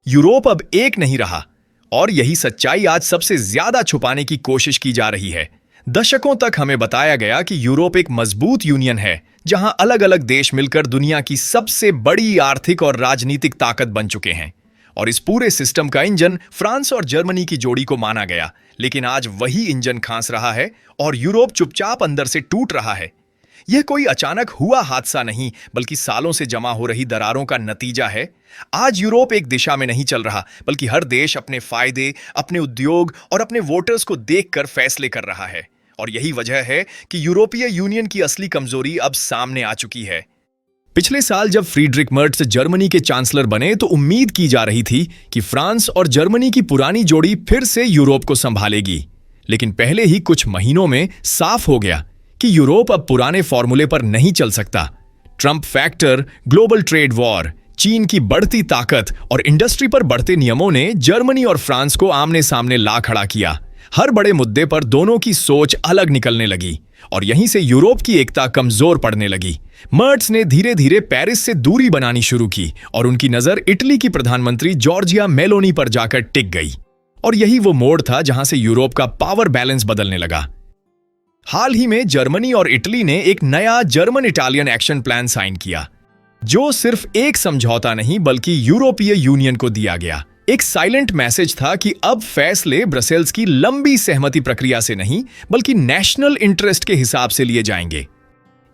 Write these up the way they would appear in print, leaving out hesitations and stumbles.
Europe अब एक नहीं रहा और यही सच्चाई आज सबसे ज्यादा छुपाने की कोशिश की जा रही है। दशकों तक हमें बताया गया कि यूरोप एक मजबूत यूनियन है जहां अलग अलग देश मिलकर दुनिया की सबसे बड़ी आर्थिक और राजनीतिक ताकत बन चुके हैं और इस पूरे सिस्टम का इंजन फ्रांस और जर्मनी की जोड़ी को माना गया। लेकिन आज वही इंजन खांस रहा है और यूरोप चुपचाप अंदर से टूट रहा है। यह कोई अचानक हुआ हादसा नहीं बल्कि सालों से जमा हो रही दरारों का नतीजा है। आज यूरोप एक दिशा में नहीं चल रहा बल्कि हर देश अपने फायदे, अपने उद्योग और अपने वोटर्स को देखकर फैसले कर रहा है। और यही वजह है कि यूरोपीय यूनियन की असली कमजोरी अब सामने आ चुकी है। पिछले साल जब फ्रीडरिक मर्ट्स जर्मनी के चांसलर बने तो उम्मीद की जा रही थी कि फ्रांस और जर्मनी की पुरानी जोड़ी फिर से यूरोप को संभालेगी। लेकिन पहले ही कुछ महीनों में साफ हो गया कि यूरोप अब पुराने फॉर्मूले पर नहीं चल सकता। Trump factor, global trade war, चीन की बढ़ती ताकत और इंडस्ट्री पर बढ़ते नियमों ने जर्मनी और फ्रांस को आमने सामने ला खड़ा किया। हर बड़े मुद्दे पर दोनों की सोच अलग निकलने लगी और यहीं से यूरोप की एकता कमजोर पड़ने लगी। मर्ट्स ने धीरे धीरे पेरिस से दूरी बनानी शुरू की और उनकी नजर इटली की प्रधानमंत्री जॉर्जिया मेलोनी पर जाकर टिक गई। और यही वो मोड़ था जहां से यूरोप का पावर बैलेंस बदलने लगा। हाल ही में जर्मनी और इटली ने एक नया German Italian action plan sign किया, जो सिर्फ एक समझौता नहीं बल्कि यूरोपीय यूनियन को दिया गया। एक साइलेंट मैसेज था कि अब फैसले ब्रसेल्स की लंबी सहमति प्रक्रिया से नहीं बल्कि नेशनल इंटरेस्ट के हिसाब से लिए जाएंगे।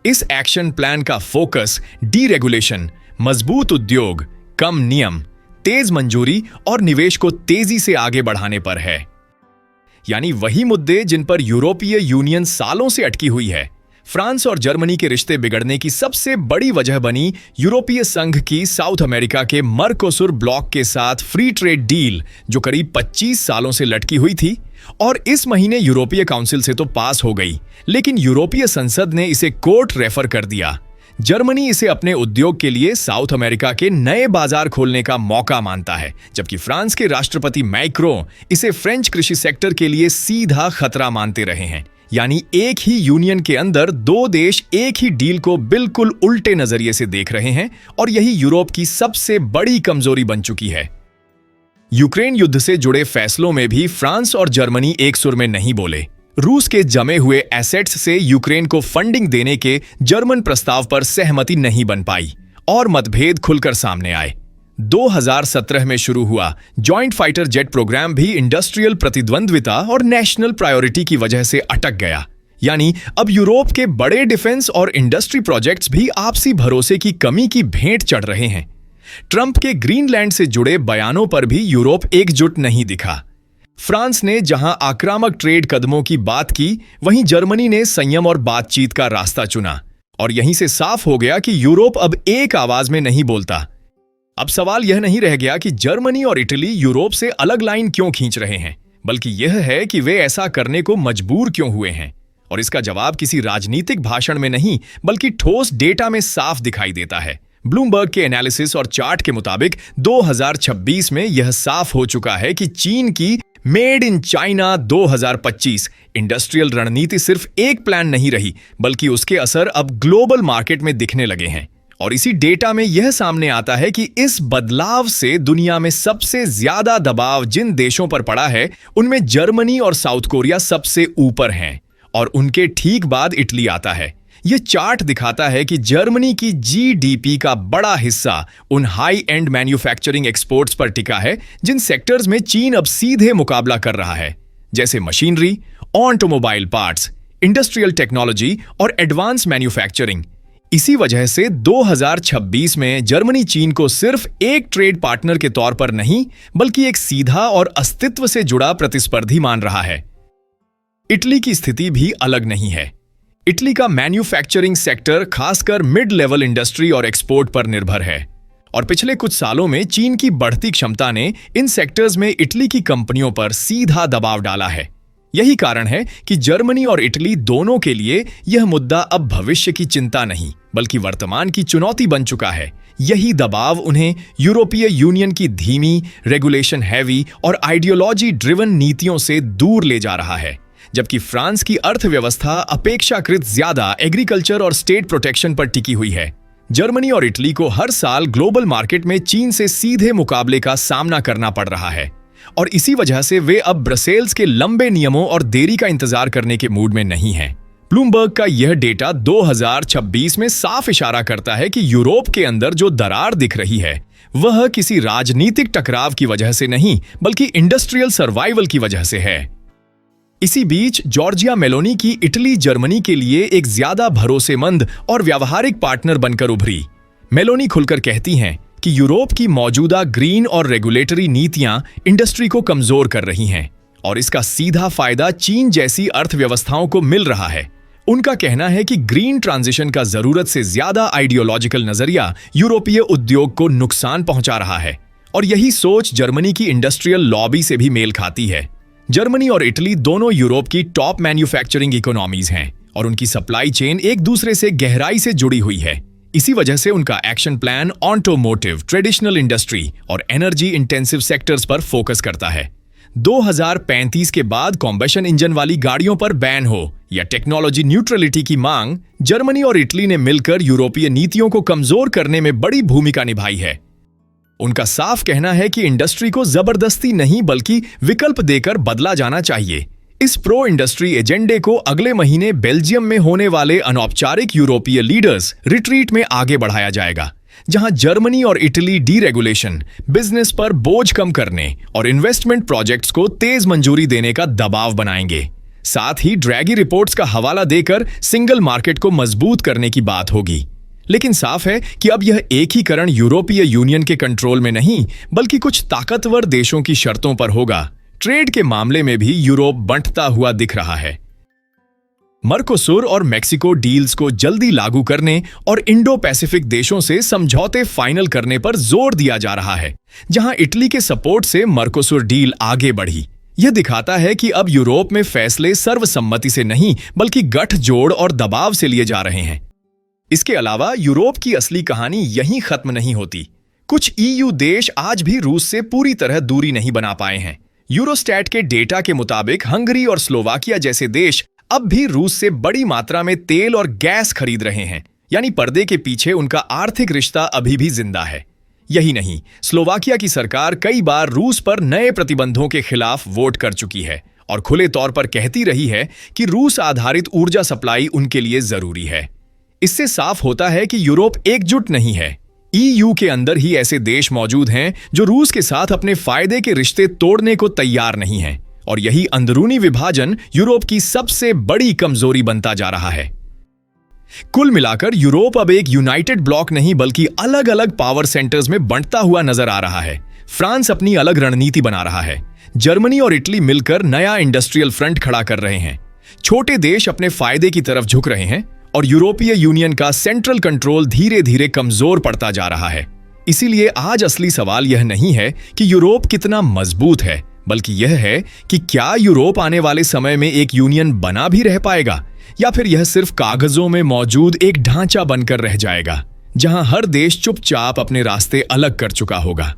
इस एक्शन प्लान का फोकस डीरेगुलेशन, मजबूत उद्योग, कम नियम, तेज मंजूरी और निवेश को तेजी से आगे बढ़ाने पर है। यानी वही मुद्दे जिन पर यूरोपीय यूनियन सालों से अटकी हुई है। फ्रांस और जर्मनी के रिश्ते बिगड़ने की सबसे बड़ी वजह बनी यूरोपीय संघ की साउथ अमेरिका के मर्कोसुर ब्लॉक के साथ फ्री ट्रेड डील, जो करीब 25 सालों से लटकी हुई थी और इस महीने यूरोपीय काउंसिल से तो पास हो गई, लेकिन यूरोपीय संसद ने इसे कोर्ट रेफर कर दिया। जर्मनी इसे अपने उद्योग के लिए साउथ अमेरिका के नए बाजार खोलने का मौका मानता है, जबकि फ्रांस के राष्ट्रपति मैक्रों इसे फ्रेंच कृषि सेक्टर के लिए सीधा खतरा मानते रहे हैं। यानी एक ही यूनियन के अंदर दो देश एक ही डील को बिल्कुल उल्टे नजरिए से देख रहे हैं और यही यूरोप की सबसे बड़ी कमजोरी बन चुकी है। यूक्रेन युद्ध से जुड़े फैसलों में भी फ्रांस और जर्मनी एक सुर में नहीं बोले। रूस के जमे हुए एसेट्स से यूक्रेन को फंडिंग देने के जर्मन प्रस्ताव पर सहमति नहीं बन पाई और मतभेद खुलकर सामने आए। 2017 में शुरू हुआ जॉइंट फाइटर जेट प्रोग्राम भी इंडस्ट्रियल प्रतिद्वंद्विता और नेशनल प्रायोरिटी की वजह से अटक गया। यानी अब यूरोप के बड़े डिफेंस और इंडस्ट्री प्रोजेक्ट्स भी आपसी भरोसे की कमी की भेंट चढ़ रहे हैं। ट्रंप के ग्रीनलैंड से जुड़े बयानों पर भी यूरोप एकजुट नहीं दिखा। फ्रांस ने जहां आक्रामक ट्रेड कदमों की बात की, वहीं जर्मनी ने संयम और बातचीत का रास्ता चुना और यहीं से साफ हो गया कि यूरोप अब एक आवाज में नहीं बोलता। अब सवाल यह नहीं रह गया कि जर्मनी और इटली यूरोप से अलग लाइन क्यों खींच रहे हैं, बल्कि यह है कि वे ऐसा करने को मजबूर क्यों हुए हैं। और इसका जवाब किसी राजनीतिक भाषण में नहीं बल्कि ठोस डेटा में साफ दिखाई देता है। ब्लूमबर्ग के एनालिसिस और चार्ट के मुताबिक 2026 में यह साफ हो चुका है कि चीन की मेड इन चाइना 2025 इंडस्ट्रियल रणनीति सिर्फ एक प्लान नहीं रही बल्कि उसके असर अब ग्लोबल मार्केट में दिखने लगे हैं। और इसी डेटा में यह सामने आता है कि इस बदलाव से दुनिया में सबसे ज्यादा दबाव जिन देशों पर पड़ा है उनमें जर्मनी और साउथ कोरिया सबसे ऊपर हैं और उनके ठीक बाद इटली आता है। यह चार्ट दिखाता है कि जर्मनी की जीडीपी का बड़ा हिस्सा उन हाई एंड मैन्युफैक्चरिंग एक्सपोर्ट्स पर टिका है जिन सेक्टर्स में चीन अब सीधे मुकाबला कर रहा है, जैसे machinery, automobile parts, industrial technology और एडवांस मैन्युफैक्चरिंग। इसी वजह से 2026 में जर्मनी चीन को सिर्फ एक ट्रेड पार्टनर के तौर पर नहीं बल्कि एक सीधा और अस्तित्व से जुड़ा प्रतिस्पर्धी मान रहा है। इटली की स्थिति भी अलग नहीं है। इटली का मैन्युफैक्चरिंग सेक्टर खासकर मिड लेवल इंडस्ट्री और एक्सपोर्ट पर निर्भर है और पिछले कुछ सालों में चीन की बढ़ती क्षमता ने इन सेक्टर्स में इटली की कंपनियों पर सीधा दबाव डाला है। यही कारण है कि जर्मनी और इटली दोनों के लिए यह मुद्दा अब भविष्य की चिंता नहीं बल्कि वर्तमान की चुनौती बन चुका है। यही दबाव उन्हें यूरोपीय यूनियन की धीमी, रेगुलेशन हैवी और आइडियोलॉजी ड्रिवन नीतियों से दूर ले जा रहा है, जबकि फ्रांस की अर्थव्यवस्था अपेक्षाकृत ज्यादा एग्रीकल्चर और स्टेट प्रोटेक्शन पर टिकी हुई है। जर्मनी और इटली को हर साल ग्लोबल मार्केट में चीन से सीधे मुकाबले का सामना करना पड़ रहा है और इसी वजह से वे अब ब्रसेल्स के लंबे नियमों और देरी का इंतजार करने के मूड में नहीं हैं। ब्लूमबर्ग का यह डेटा 2026 में साफ इशारा करता है कि यूरोप के अंदर जो दरार दिख रही है वह किसी राजनीतिक टकराव की वजह से नहीं बल्कि इंडस्ट्रियल सर्वाइवल की वजह से है। इसी बीच जॉर्जिया मेलोनी की इटली जर्मनी के लिए एक ज्यादा भरोसेमंद और व्यावहारिक पार्टनर बनकर उभरी। मेलोनी खुलकर कहती हैं कि यूरोप की मौजूदा ग्रीन और रेगुलेटरी नीतियां इंडस्ट्री को कमजोर कर रही हैं और इसका सीधा फायदा चीन जैसी अर्थव्यवस्थाओं को मिल रहा है। उनका कहना है कि ग्रीन ट्रांजिशन का जरूरत से ज्यादा आइडियोलॉजिकल नजरिया यूरोपीय उद्योग को नुकसान पहुंचा रहा है और यही सोच जर्मनी की इंडस्ट्रियल लॉबी से भी मेल खाती है। जर्मनी और इटली दोनों यूरोप की टॉप मैन्युफैक्चरिंग इकोनॉमीज हैं और उनकी सप्लाई चेन एक दूसरे से गहराई से जुड़ी हुई है। इसी वजह से उनका action plan automotive, traditional industry और एनर्जी इंटेंसिव सेक्टर्स पर फोकस करता है। 2035 के बाद कॉम्बशन इंजन वाली गाड़ियों पर बैन हो या टेक्नोलॉजी न्यूट्रलिटी की मांग, जर्मनी और इटली ने मिलकर यूरोपीय नीतियों को कमजोर करने में बड़ी भूमिका निभाई है। उनका साफ कहना है कि इंडस्ट्री को जबरदस्ती नहीं बल्कि विकल्प देकर बदला जाना चाहिए। इस प्रो इंडस्ट्री एजेंडे को अगले महीने बेल्जियम में होने वाले अनौपचारिक यूरोपीय लीडर्स रिट्रीट में आगे बढ़ाया जाएगा, जहां जर्मनी और इटली डीरेगुलेशन, बिजनेस पर बोझ कम करने और इन्वेस्टमेंट प्रोजेक्ट्स को तेज मंजूरी देने का दबाव बनाएंगे। साथ ही ड्रैगी रिपोर्ट्स का हवाला देकर सिंगल मार्केट को मजबूत करने की बात होगी। लेकिन साफ है कि अब यह एकीकरण यूरोपीय यूनियन के कंट्रोल में नहीं बल्कि कुछ ताकतवर देशों की शर्तों पर होगा। ट्रेड के मामले में भी यूरोप बंटता हुआ दिख रहा है। मर्कोसुर और मेक्सिको डील्स को जल्दी लागू करने और इंडो पैसिफिक देशों से समझौते फाइनल करने पर जोर दिया जा रहा है, जहां इटली के सपोर्ट से मर्कोसुर डील आगे बढ़ी। यह दिखाता है कि अब यूरोप में फैसले सर्वसम्मति से नहीं बल्कि गठजोड़ और दबाव से लिए जा रहे हैं। इसके अलावा यूरोप की असली कहानी यहीं खत्म नहीं होती। कुछ ईयू देश आज भी रूस से पूरी तरह दूरी नहीं बना पाए हैं। यूरोस्टैट के डेटा के मुताबिक हंगरी और स्लोवाकिया जैसे देश अब भी रूस से बड़ी मात्रा में तेल और गैस खरीद रहे हैं, यानी पर्दे के पीछे उनका आर्थिक रिश्ता अभी भी जिंदा है। यही नहीं, स्लोवाकिया की सरकार कई बार रूस पर नए प्रतिबंधों के खिलाफ वोट कर चुकी है और खुले तौर पर कहती रही है कि रूस आधारित ऊर्जा सप्लाई उनके लिए जरूरी है। इससे साफ होता है कि यूरोप एकजुट नहीं है। ईयू के अंदर ही ऐसे देश मौजूद हैं जो रूस के साथ अपने फायदे के रिश्ते तोड़ने को तैयार नहीं हैं और यही अंदरूनी विभाजन यूरोप की सबसे बड़ी कमजोरी बनता जा रहा है। कुल मिलाकर यूरोप अब एक यूनाइटेड ब्लॉक नहीं बल्कि अलग अलग पावर सेंटर्स में बंटता हुआ नजर आ रहा है। फ्रांस अपनी अलग रणनीति बना रहा है, जर्मनी और इटली मिलकर नया इंडस्ट्रियल फ्रंट खड़ा कर रहे हैं, छोटे देश अपने फायदे की तरफ झुक रहे हैं और यूरोपीय यूनियन का सेंट्रल कंट्रोल धीरे धीरे कमजोर पड़ता जा रहा है। इसीलिए आज असली सवाल यह नहीं है कि यूरोप कितना मजबूत है, बल्कि यह है कि क्या यूरोप आने वाले समय में एक यूनियन बना भी रह पाएगा या फिर यह सिर्फ कागजों में मौजूद एक ढांचा बनकर रह जाएगा, जहां हर देश चुपचाप अपने रास्ते अलग कर चुका होगा।